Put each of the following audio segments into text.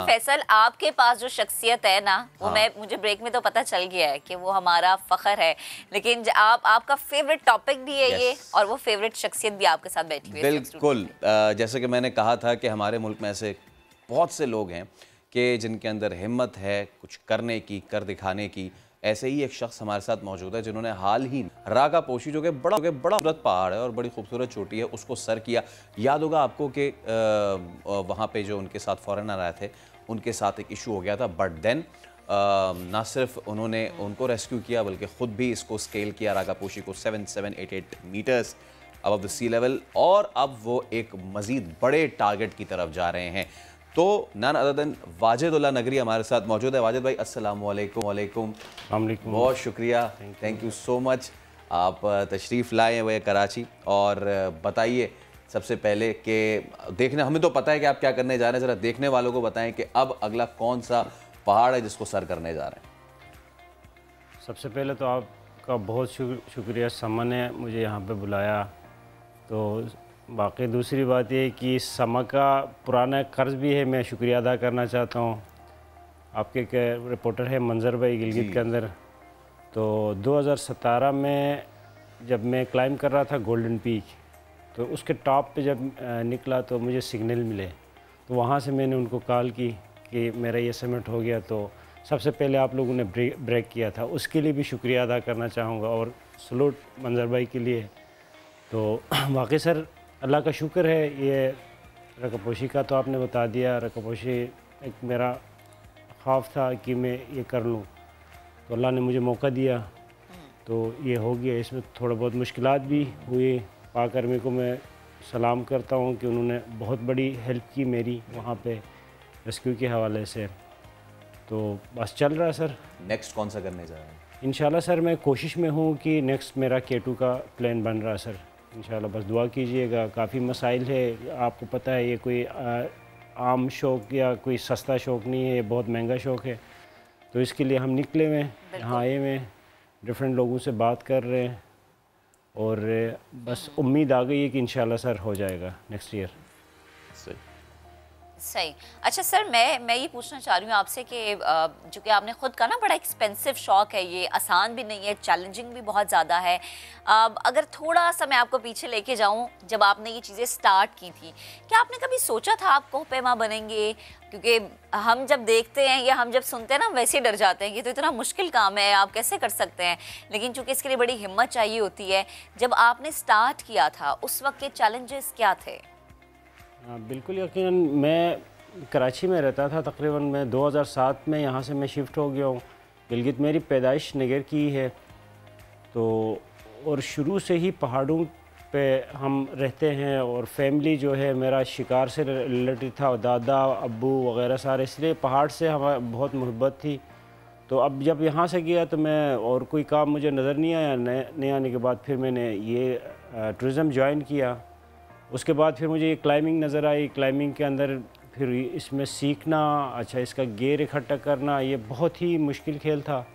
फैसल, आपके पास जो शख्सियत है ना वो मुझे ब्रेक में तो पता चल गया है कि वो हमारा फख्र है, लेकिन आपका फेवरेट टॉपिक भी है ये, और वो फेवरेट शख्सियत भी आपके साथ बैठी हुई है। बिल्कुल, जैसे कि मैंने कहा था कि हमारे मुल्क में ऐसे बहुत से लोग हैं कि जिनके अंदर हिम्मत है कुछ करने की, कर दिखाने की। ऐसे ही एक शख्स हमारे साथ मौजूद है जिन्होंने हाल ही रागा पोशी, जो कि बड़ा खूबसूरत पहाड़ है और बड़ी खूबसूरत चोटी है, उसको सर किया। याद होगा आपको कि वहाँ पे जो उनके साथ फॉरेनर आए थे उनके साथ एक इशू हो गया था, बट देन ना सिर्फ उन्होंने उनको रेस्क्यू किया बल्कि ख़ुद भी इसको स्केल किया, रागा पोशी को 7788 metres above the sea level, और अब वो एक मज़ीद बड़े टारगेट की तरफ जा रहे हैं। तो नन अदर देन वाजिदुल्लाह नगरी हमारे साथ मौजूद है। वाजिद भाई अस्सलाम वालेकुम। बहुत शुक्रिया, थैंक यू सो मच, आप तशरीफ़ लाए हैं वह कराची। और बताइए सबसे पहले कि देखने, हमें तो पता है कि आप क्या करने जा रहे हैं, ज़रा देखने वालों को बताएं कि अब अगला कौन सा पहाड़ है जिसको सर करने जा रहे हैं। सबसे पहले तो आपका बहुत शुक्रिया, समा ने मुझे यहाँ पे बुलाया। तो बाकी दूसरी बात ये कि समा का पुराना कर्ज़ भी है, मैं शुक्रिया अदा करना चाहता हूँ। आपके रिपोर्टर है मंजर भाई गिलगित के अंदर। तो 2017 में जब मैं क्लाइंब कर रहा था गोल्डन पीक, तो उसके टॉप पे जब निकला तो मुझे सिग्नल मिले, तो वहाँ से मैंने उनको कॉल की कि मेरा ये समिट हो गया। तो सबसे पहले आप लोगों ने ब्रेक किया था, उसके लिए भी शुक्रिया अदा करना चाहूँगा, और सलूट मंजर भाई के लिए। तो वाकई सर अल्लाह का शुक्र है। ये रकापोशी का तो आपने बता दिया, रकापोशी एक मेरा ख्वाब था कि मैं ये कर लूँ, तो अल्लाह ने मुझे मौका दिया, तो ये हो गया। इसमें थोड़ा बहुत मुश्किलात भी हुई। पाक आर्मी को मैं सलाम करता हूँ कि उन्होंने बहुत बड़ी हेल्प की मेरी वहाँ पे रेस्क्यू के हवाले से। तो बस चल रहा है सर। नेक्स्ट कौन सा करने जा रहे हैं? इंशाल्लाह सर मैं कोशिश में हूँ कि नेक्स्ट मेरा K2 का प्लान बन रहा है सर। इंशाल्लाह बस दुआ कीजिएगा। काफ़ी मसाइल है, आपको पता है ये कोई आम शौक़ या कोई सस्ता शौक़ नहीं है, ये बहुत महंगा शौक़ है। तो इसके लिए हम निकले हुए हैं, यहाँ आए हुए हैं, डिफरेंट लोगों से बात कर रहे हैं, और बस उम्मीद आ गई है कि इंशाल्लाह सर हो जाएगा नेक्स्ट ईयर। सही। अच्छा सर, मैं ये पूछना चाह रही हूँ आपसे कि जो कि आपने खुद का ना बड़ा एक्सपेंसिव शौक़ है, ये आसान भी नहीं है, चैलेंजिंग भी बहुत ज़्यादा है। अगर थोड़ा सा मैं आपको पीछे लेके जाऊँ, जब आपने ये चीज़ें स्टार्ट की थी, क्या आपने कभी सोचा था आप कोहपेमा बनेंगे? क्योंकि हम जब देखते हैं या हम जब सुनते हैं ना, वैसे डर जाते हैं कि तो इतना मुश्किल काम है, आप कैसे कर सकते हैं, लेकिन चूँकि इसके लिए बड़ी हिम्मत चाहिए होती है। जब आपने स्टार्ट किया था उस वक्त के चैलेंजेस क्या थे? बिल्कुल यकीनन। मैं कराची में रहता था तकरीबन, मैं 2007 में यहाँ से मैं शिफ्ट हो गया हूँ। गिलगित मेरी पैदाइश नगर की है, तो और शुरू से ही पहाड़ों पे हम रहते हैं, और फैमिली जो है मेरा शिकार से रिलेटेड था, दादा अब्बू वगैरह सारे, इसलिए पहाड़ से हमें बहुत मोहब्बत थी। तो अब जब यहाँ से गया तो मैं, और कोई काम मुझे नज़र नहीं आया, नए आने के बाद फिर मैंने ये टूरिज़म ज्वाइन किया। उसके बाद फिर मुझे ये क्लाइंबिंग नज़र आई। क्लाइंबिंग के अंदर फिर इसमें सीखना, अच्छा इसका गियर इकट्ठा करना, ये बहुत ही मुश्किल खेल था।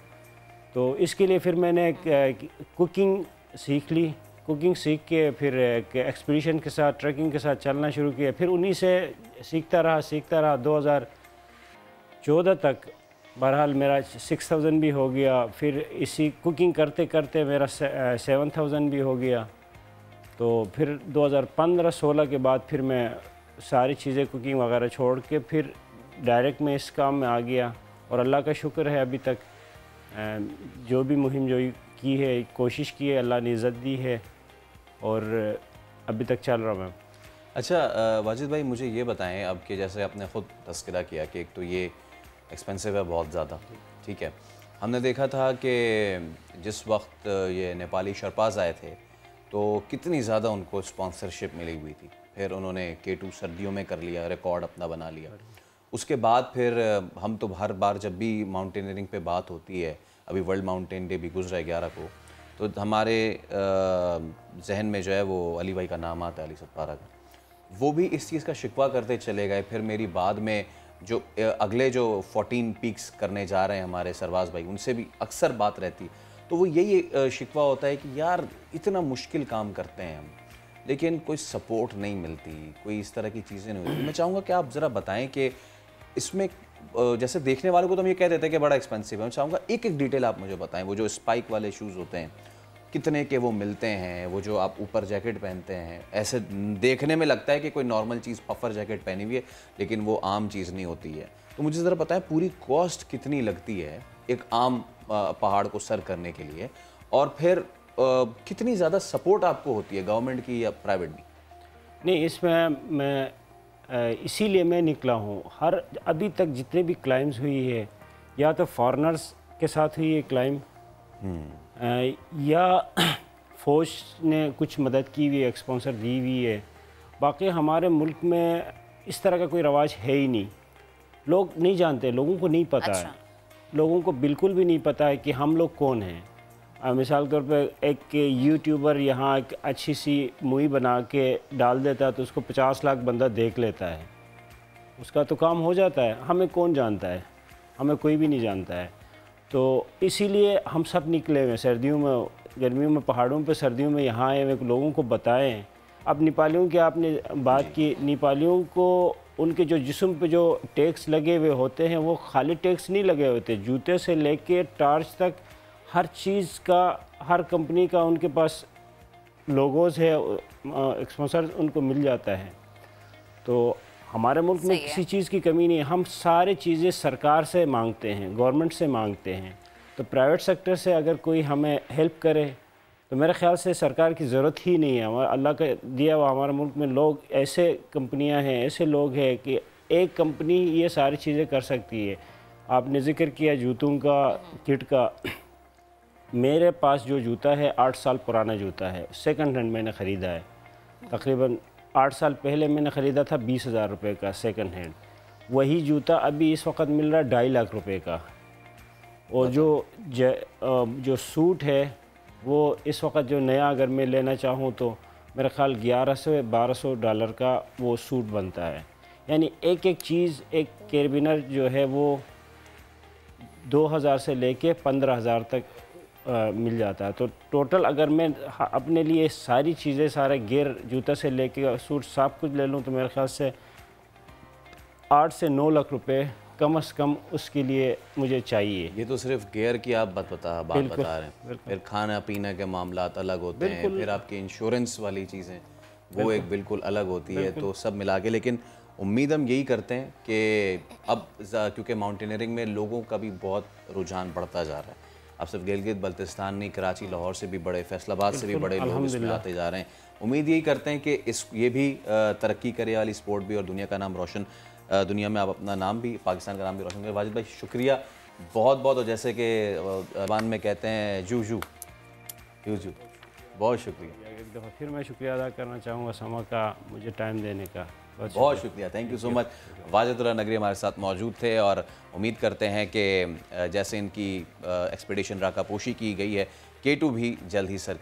तो इसके लिए फिर मैंने कुकिंग सीख ली। कुकिंग सीख के फिर एक्सपीडिशन के साथ, ट्रैकिंग के साथ चलना शुरू किया। फिर उन्हीं से सीखता रहा 2014 तक। बहरहाल मेरा 6000 भी हो गया, फिर इसी कुकिंग करते करते मेरा 7000 भी हो गया। तो फिर 2015-16 के बाद फिर मैं सारी चीज़ें कुकिंग वगैरह छोड़ के फिर डायरेक्ट मैं इस काम में आ गया। और अल्लाह का शुक्र है, अभी तक जो भी मुहिम जो की है, कोशिश की है, अल्लाह ने इज़्ज़त दी है, और अभी तक चल रहा मैं। अच्छा वाजिद भाई, मुझे ये बताएं, अब कि जैसे आपने ख़ुद तज़किरा किया कि एक तो ये एक्सपेंसिव है बहुत ज़्यादा, ठीक है। हमने देखा था कि जिस वक्त ये नेपाली शरपाज आए थे तो कितनी ज़्यादा उनको स्पॉन्सरशिप मिली हुई थी। फिर उन्होंने K2 सर्दियों में कर लिया, रिकॉर्ड अपना बना लिया। उसके बाद फिर हम तो हर बार जब भी माउंटेनियरिंग पे बात होती है, अभी वर्ल्ड माउंटेन डे भी गुजरा है 11 को, तो हमारे जहन में जो है वो अली भाई का नाम आता है, अली सत्पारा का। वो भी इस चीज़ का शिकवा करते चले गए। फिर मेरी बाद में जो अगले जो 14 पीक्स करने जा रहे हैं हमारे सरवाज भाई, उनसे भी अक्सर बात रहती, तो वो यही शिकवा होता है कि यार इतना मुश्किल काम करते हैं हम, लेकिन कोई सपोर्ट नहीं मिलती, कोई इस तरह की चीज़ें नहीं होती। मैं चाहूँगा कि आप ज़रा बताएं कि इसमें जैसे देखने वालों को तो हम ये कह देते हैं कि बड़ा एक्सपेंसिव है, मैं चाहूँगा एक एक डिटेल आप मुझे बताएं। वो जो स्पाइक वाले शूज़ होते हैं कितने के वो मिलते हैं? वो जो आप ऊपर जैकेट पहनते हैं, ऐसे देखने में लगता है कि कोई नॉर्मल चीज़ पफर जैकेट पहनी हुई है, लेकिन वो आम चीज़ नहीं होती है। तो मुझे ज़रा बताएं पूरी कॉस्ट कितनी लगती है एक आम पहाड़ को सर करने के लिए, और फिर कितनी ज़्यादा सपोर्ट आपको होती है गवर्नमेंट की या प्राइवेट की? नहीं, इसमें मैं इसीलिए मैं निकला हूँ। अभी तक जितने भी क्लाइम्स हुई है, या तो फॉरेनर्स के साथ हुई है क्लाइम, या फ़ौज ने कुछ मदद की हुई है, स्पॉन्सर दी हुई है। बाकी हमारे मुल्क में इस तरह का कोई रवाज है ही नहीं। लोग नहीं जानते, लोगों को नहीं पता अच्छा। है, लोगों को बिल्कुल भी नहीं पता है कि हम लोग कौन हैं। मिसाल के तौर पे एक यूट्यूबर यहाँ एक अच्छी सी मूवी बना के डाल देता है तो उसको 50 लाख बंदा देख लेता है, उसका तो काम हो जाता है। हमें कौन जानता है? हमें कोई भी नहीं जानता है। तो इसीलिए हम सब निकले हुए हैं, सर्दियों में, गर्मियों में पहाड़ों पे, सर्दियों में यहाँ आए हुए, लोगों को बताएं। अब नेपालियों की आपने बात की, नेपालियों को उनके जो जिस्म पे जो टैक्स लगे हुए होते हैं वो खाली टैक्स नहीं लगे होते, जूते से लेके टार्च तक हर चीज़ का, हर कंपनी का उनके पास लोगोज है, स्पॉन्सर उनको मिल जाता है। तो हमारे मुल्क में किसी चीज़ की कमी नहीं है। हम सारी चीज़ें सरकार से मांगते हैं, गवर्नमेंट से मांगते हैं। तो प्राइवेट सेक्टर से अगर कोई हमें हेल्प करे तो मेरे ख़्याल से सरकार की ज़रूरत ही नहीं है। हमारा अल्लाह का दिया हुआ हमारे मुल्क में लोग, ऐसे कंपनियां हैं, ऐसे लोग हैं कि एक कंपनी ये सारी चीज़ें कर सकती है। आपने ज़िक्र किया जूतों का, किट का। मेरे पास जो जूता है 8 साल पुराना जूता है, सेकंड हैंड मैंने ख़रीदा है। तकरीबन 8 साल पहले मैंने ख़रीदा था 20,000 रुपये का सेकंड हैंड। वही जूता अभी इस वक्त मिल रहा है 2.5 लाख रुपए का। और जो सूट है वो इस वक्त जो नया अगर मैं लेना चाहूँ तो मेरा ख्याल 1100 से 1200 डॉलर का वो सूट बनता है। यानी एक एक चीज़, एक कैरबिनर जो है वो 2000 से लेके 15,000 तक मिल जाता है। तो टोटल अगर मैं अपने लिए सारी चीज़ें, सारे गियर, जूता से लेके सूट सब कुछ ले लूँ तो मेरे ख्याल से 8 से 9 लाख रुपए कम से कम उसके लिए मुझे चाहिए। ये तो सिर्फ गियर की आप बात बता रहे हैं, फिर खाना पीना के मामलात अलग होते हैं, फिर आपकी इंश्योरेंस वाली चीज़ें वो एक बिल्कुल अलग होती है। तो सब मिला के, लेकिन उम्मीद हम यही करते हैं कि अब क्योंकि माउंटेनियरिंग में लोगों का भी बहुत रुझान बढ़ता जा रहा है। अब सिर्फ गिलगित बल्तिस्तान नहीं, कराची, लाहौर से भी बड़े, फैसलाबाद से भी बड़े लोग इसमें आते जा रहे हैं। उम्मीद यही करते हैं कि ये भी तरक्की करे वाली स्पोर्ट भी, और दुनिया का नाम रोशन, दुनिया में आप अपना नाम भी, पाकिस्तान का नाम भी रोशन करें। वाजिद भाई शुक्रिया बहुत बहुत। और जैसे कि ज़बान में कहते हैं जू जू जू जू, बहुत शुक्रिया। एक दफ़ा फिर मैं शुक्रिया अदा करना चाहूँगा समा का, मुझे टाइम देने का। बहुत शुक्रिया, थैंक यू सो मच। वाजिदुल्लाह नगरी हमारे साथ मौजूद थे, और उम्मीद करते हैं कि जैसे इनकी एक्सपीडिशन राकापोशी की गई है, K2 भी जल्द ही सर